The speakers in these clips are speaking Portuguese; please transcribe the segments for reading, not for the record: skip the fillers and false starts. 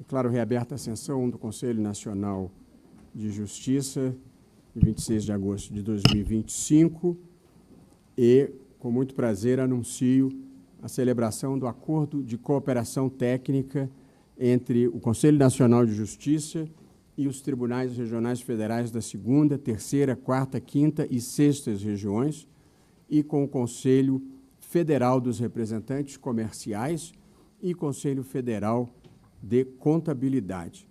Declaro reaberta a sessão do Conselho Nacional de Justiça, de 26 de agosto de 2025, e, com muito prazer, anuncio a celebração do Acordo de Cooperação Técnica entre o Conselho Nacional de Justiça e os Tribunais Regionais Federais da 2ª, 3ª, 4ª, 5ª e 6ª regiões, e com o Conselho Federal dos Representantes Comerciais e Conselho Federal de Contabilidade.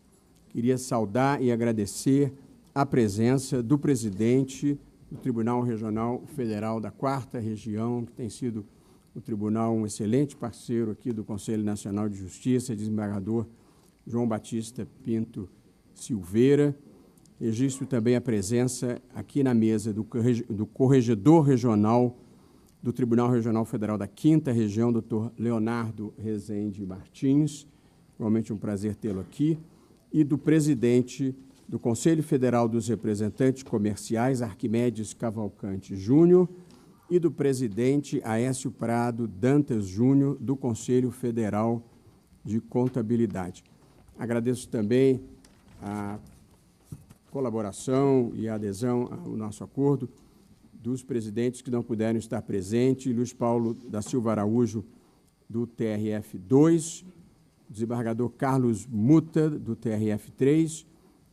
Queria saudar e agradecer a presença do presidente do Tribunal Regional Federal da 4ª Região, que tem sido o tribunal um excelente parceiro aqui do Conselho Nacional de Justiça, desembargador João Batista Pinto Silveira. Registro também a presença aqui na mesa do Corregedor Regional do Tribunal Regional Federal da 5ª Região, Dr. Leonardo Rezende Martins, igualmente um prazer tê-lo aqui, e do presidente do Conselho Federal dos Representantes Comerciais, Arquimedes Cavalcante Júnior, e do presidente Aécio Prado Dantas Júnior, do Conselho Federal de Contabilidade. Agradeço também a colaboração e a adesão ao nosso acordo dos presidentes que não puderam estar presentes: Luiz Paulo da Silva Araújo, do TRF2, o desembargador Carlos Muta, do TRF3,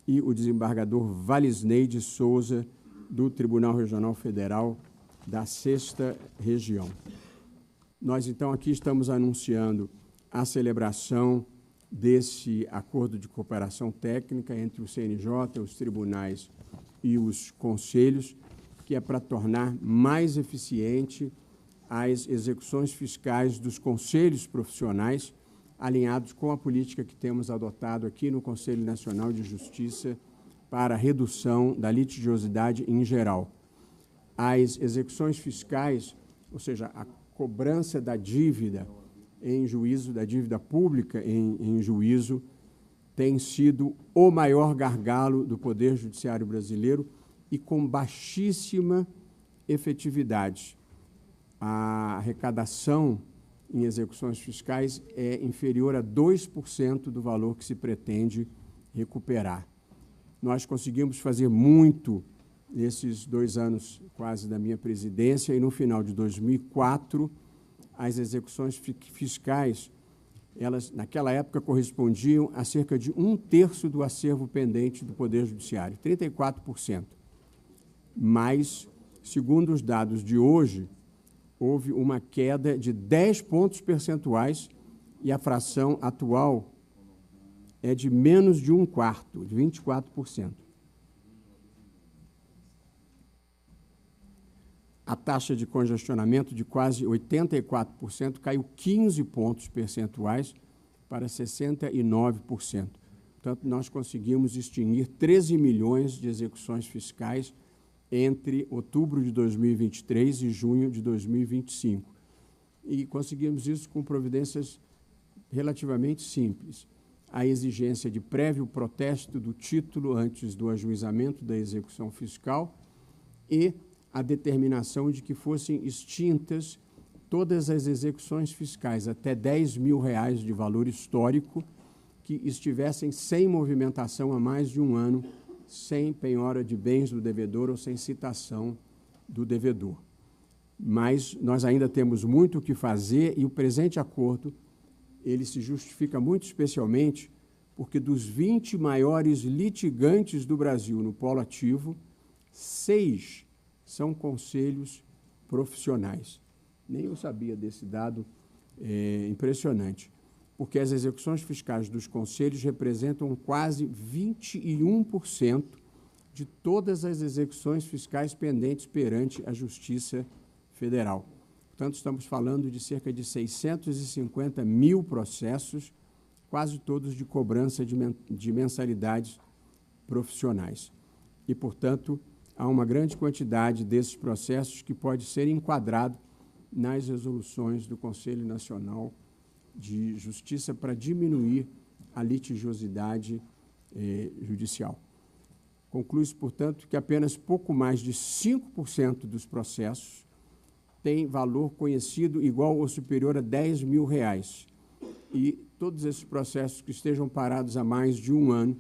e o desembargador Valisney de Souza, do Tribunal Regional Federal da 6ª Região. Nós, então, aqui estamos anunciando a celebração desse acordo de cooperação técnica entre o CNJ, os tribunais e os conselhos, que é para tornar mais eficiente as execuções fiscais dos conselhos profissionais, alinhados com a política que temos adotado aqui no Conselho Nacional de Justiça para a redução da litigiosidade em geral. As execuções fiscais, ou seja, a cobrança da dívida em juízo, da dívida pública em juízo, tem sido o maior gargalo do Poder Judiciário brasileiro e com baixíssima efetividade. A arrecadação em execuções fiscais é inferior a 2% do valor que se pretende recuperar. Nós conseguimos fazer muito nesses 2 anos quase da minha presidência, e no final de 2004, as execuções fiscais, elas, naquela época, correspondiam a cerca de 1/3 do acervo pendente do Poder Judiciário, 34%. Mas, segundo os dados de hoje, houve uma queda de 10 pontos percentuais e a fração atual é de menos de 1/4, de 24%. A taxa de congestionamento de quase 84% caiu 15 pontos percentuais para 69%. Portanto, nós conseguimos extinguir 13 milhões de execuções fiscais entre outubro de 2023 e junho de 2025. E conseguimos isso com providências relativamente simples. A exigência de prévio protesto do título antes do ajuizamento da execução fiscal e a determinação de que fossem extintas todas as execuções fiscais até R$10 mil de valor histórico que estivessem sem movimentação há mais de um ano, sem penhora de bens do devedor ou sem citação do devedor. Mas nós ainda temos muito o que fazer, e o presente acordo ele se justifica muito especialmente porque dos 20 maiores litigantes do Brasil no polo ativo, 6 são conselhos profissionais. Nem eu sabia desse dado impressionante, porque as execuções fiscais dos conselhos representam quase 21% de todas as execuções fiscais pendentes perante a Justiça Federal. Portanto, estamos falando de cerca de 650 mil processos, quase todos de cobrança de mensalidades profissionais. E, portanto, há uma grande quantidade desses processos que pode ser enquadrado nas resoluções do Conselho Nacional de Justiça para diminuir a litigiosidade judicial. Conclui-se, portanto, que apenas pouco mais de 5% dos processos têm valor conhecido igual ou superior a R$10 mil, e todos esses processos que estejam parados há mais de um ano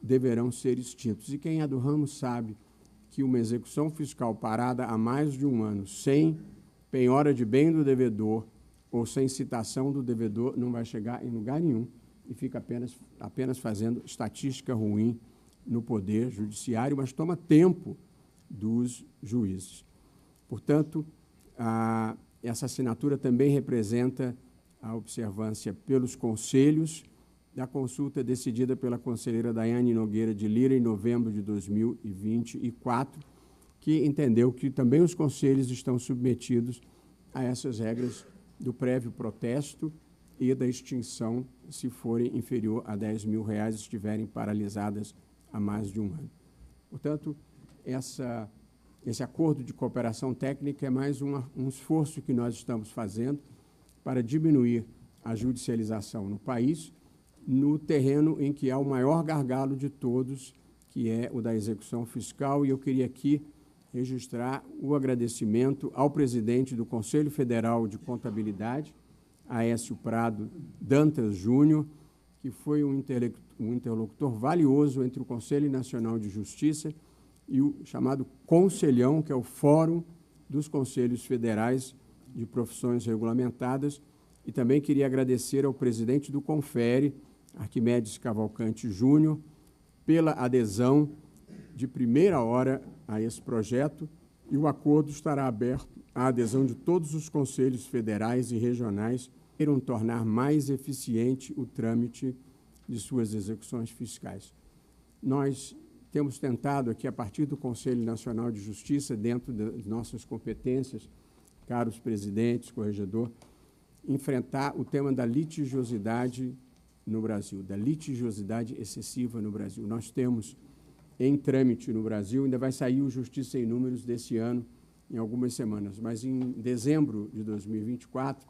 deverão ser extintos. E quem é do ramo sabe que uma execução fiscal parada há mais de um ano, sem penhora de bem do devedor ou sem citação do devedor, não vai chegar em lugar nenhum e fica apenas fazendo estatística ruim no Poder Judiciário, mas toma tempo dos juízes. Portanto, essa assinatura também representa a observância pelos conselhos da consulta decidida pela conselheira Daiane Nogueira de Lira em novembro de 2024, que entendeu que também os conselhos estão submetidos a essas regras do prévio protesto e da extinção se forem inferior a R$10 mil e estiverem paralisadas há mais de um ano. Portanto, esse acordo de cooperação técnica é mais um esforço que nós estamos fazendo para diminuir a judicialização no país, no terreno em que há o maior gargalo de todos, que é o da execução fiscal, e eu queria aqui registrar o agradecimento ao presidente do Conselho Federal de Contabilidade, Aécio Prado Dantas Júnior, que foi um interlocutor valioso entre o Conselho Nacional de Justiça e o chamado Conselhão, que é o Fórum dos Conselhos Federais de Profissões Regulamentadas, e também queria agradecer ao presidente do Confere, Arquimedes Cavalcante Júnior, pela adesão de primeira hora a esse projeto, e o acordo estará aberto à adesão de todos os conselhos federais e regionais que irão tornar mais eficiente o trâmite de suas execuções fiscais. Nós temos tentado aqui, a partir do Conselho Nacional de Justiça, dentro das nossas competências, caros presidentes, corregedor, enfrentar o tema da litigiosidade no Brasil, da litigiosidade excessiva no Brasil. Nós temos em trâmite no Brasil, ainda vai sair o Justiça em Números desse ano, em algumas semanas, mas em dezembro de 2024,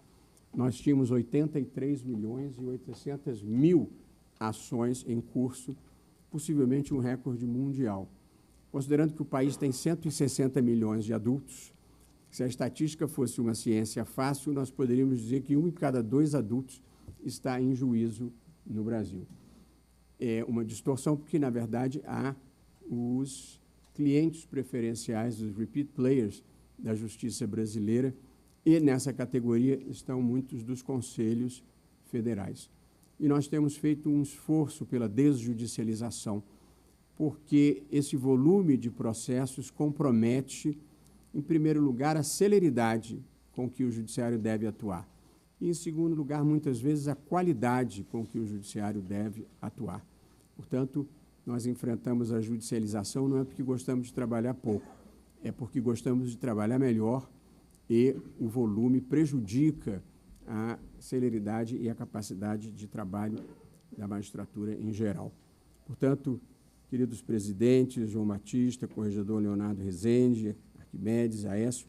nós tínhamos 83.800.000 ações em curso, possivelmente um recorde mundial. Considerando que o país tem 160 milhões de adultos, se a estatística fosse uma ciência fácil, nós poderíamos dizer que 1 em cada 2 adultos está em juízo no Brasil. É uma distorção porque, na verdade, há os clientes preferenciais, os repeat players da justiça brasileira, e nessa categoria estão muitos dos conselhos federais. E nós temos feito um esforço pela desjudicialização, porque esse volume de processos compromete, em primeiro lugar, a celeridade com que o judiciário deve atuar. E, em segundo lugar, muitas vezes, a qualidade com que o judiciário deve atuar. Portanto, nós enfrentamos a judicialização não é porque gostamos de trabalhar pouco, é porque gostamos de trabalhar melhor e o volume prejudica a celeridade e a capacidade de trabalho da magistratura em geral. Portanto, queridos presidentes, João Batista, corregedor Leonardo Rezende, Arquimedes, Aécio,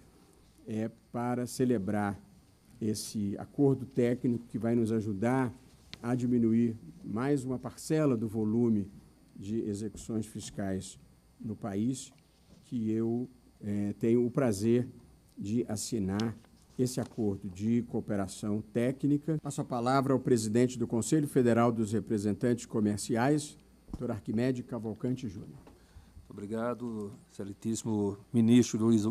para celebrar esse acordo técnico que vai nos ajudar a diminuir mais uma parcela do volume de execuções fiscais no país, que eu tenho o prazer de assinar esse acordo de cooperação técnica. Passo a palavra ao presidente do Conselho Federal dos Representantes Comerciais, doutor Arquimedes Cavalcante Júnior. Muito obrigado, excelentíssimo ministro Luiz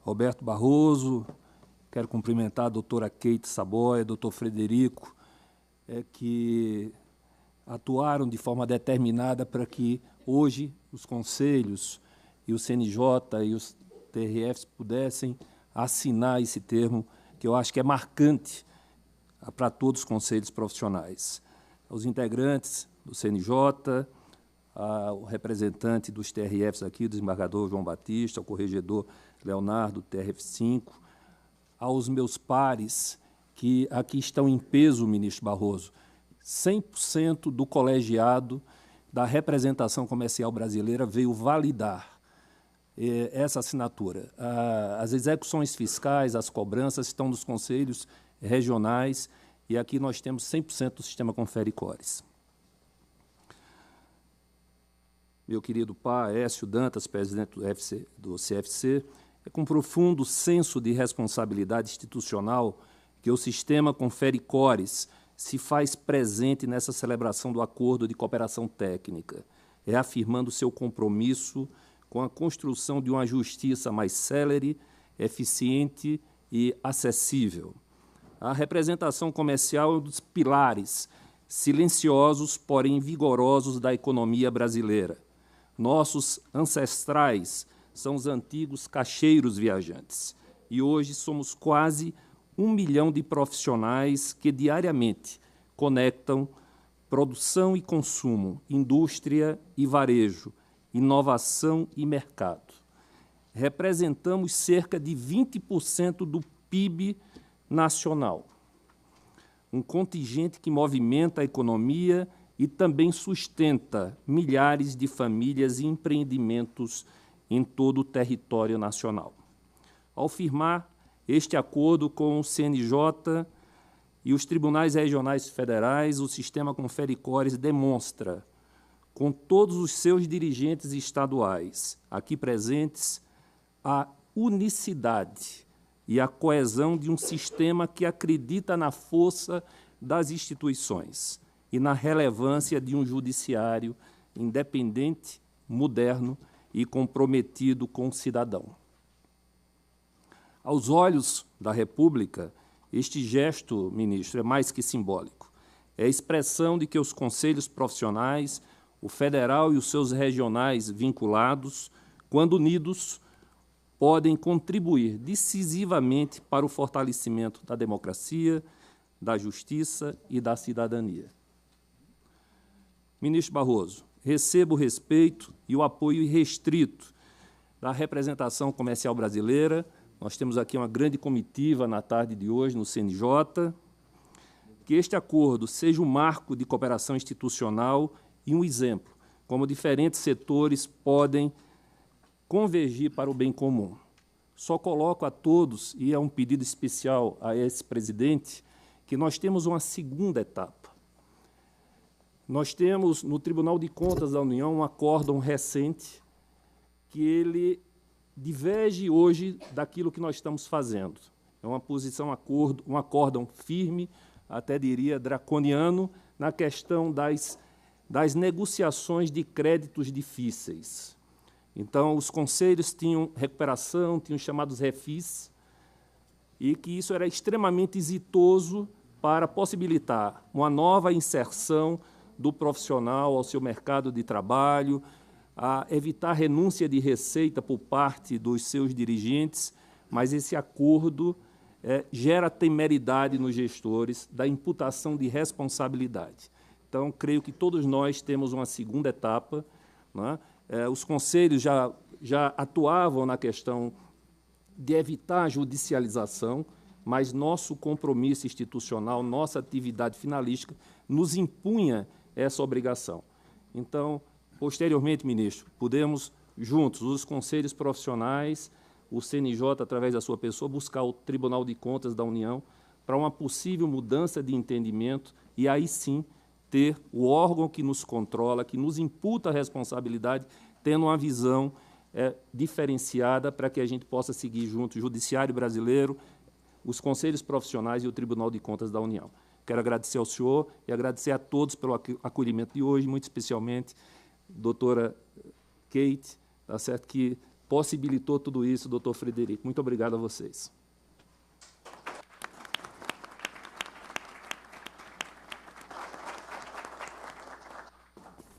Roberto Barroso. Quero cumprimentar a doutora Keite Saboia, doutor Frederico, que atuaram de forma determinada para que hoje os conselhos e o CNJ e os TRFs pudessem assinar esse termo, que eu acho que é marcante para todos os conselhos profissionais. Os integrantes do CNJ, o representante dos TRFs aqui, o desembargador João Batista, o corregedor Leonardo, TRF5, aos meus pares que aqui estão em peso, ministro Barroso, 100% do colegiado da representação comercial brasileira veio validar essa assinatura. As execuções fiscais, as cobranças estão nos conselhos regionais e aqui nós temos 100% do sistema Confere Cores. Meu querido pai, Aécio Dantas, presidente do CFC, é com profundo senso de responsabilidade institucional que o sistema Confere Cores se faz presente nessa celebração do Acordo de Cooperação Técnica, reafirmando seu compromisso com a construção de uma justiça mais célere, eficiente e acessível. A representação comercial é um dos pilares silenciosos, porém vigorosos, da economia brasileira. Nossos ancestrais são os antigos caixeiros viajantes, e hoje somos quase 1 milhão de profissionais que diariamente conectam produção e consumo, indústria e varejo, inovação e mercado. Representamos cerca de 20% do PIB nacional, um contingente que movimenta a economia e também sustenta milhares de famílias e empreendimentos em todo o território nacional. Ao firmar este acordo com o CNJ e os tribunais regionais federais, o sistema Confericores demonstra, com todos os seus dirigentes estaduais aqui presentes, a unicidade e a coesão de um sistema que acredita na força das instituições e na relevância de um judiciário independente, moderno e comprometido com o cidadão. Aos olhos da República, este gesto, ministro, é mais que simbólico. É a expressão de que os conselhos profissionais, o federal e os seus regionais vinculados, quando unidos, podem contribuir decisivamente para o fortalecimento da democracia, da justiça e da cidadania. Ministro Barroso, recebo o respeito e o apoio irrestrito da representação comercial brasileira. Nós temos aqui uma grande comitiva na tarde de hoje no CNJ. Que este acordo seja um marco de cooperação institucional e um exemplo, como diferentes setores podem convergir para o bem comum. Só coloco a todos, e é um pedido especial a esse presidente, que nós temos uma segunda etapa. Nós temos no Tribunal de Contas da União um acórdão recente que ele diverge hoje daquilo que nós estamos fazendo. É uma posição, um acórdão firme, até diria draconiano, na questão das negociações de créditos difíceis. Então, os conselhos tinham recuperação, tinham chamados refis, e que isso era extremamente exitoso para possibilitar uma nova inserção do profissional ao seu mercado de trabalho, a evitar renúncia de receita por parte dos seus dirigentes, mas esse acordo gera temeridade nos gestores da imputação de responsabilidade. Então, creio que todos nós temos uma segunda etapa, não é? Os conselhos já atuavam na questão de evitar a judicialização, mas nosso compromisso institucional, nossa atividade finalística, nos impunha essa obrigação. Então, posteriormente, ministro, podemos, juntos, os conselhos profissionais, o CNJ, através da sua pessoa, buscar o Tribunal de Contas da União para uma possível mudança de entendimento e, aí sim, ter o órgão que nos controla, que nos imputa a responsabilidade, tendo uma visão diferenciada para que a gente possa seguir junto o Judiciário Brasileiro, os conselhos profissionais e o Tribunal de Contas da União. Quero agradecer ao senhor e agradecer a todos pelo acolhimento de hoje, muito especialmente doutora Kate, tá certo, que possibilitou tudo isso, doutor Frederico. Muito obrigado a vocês.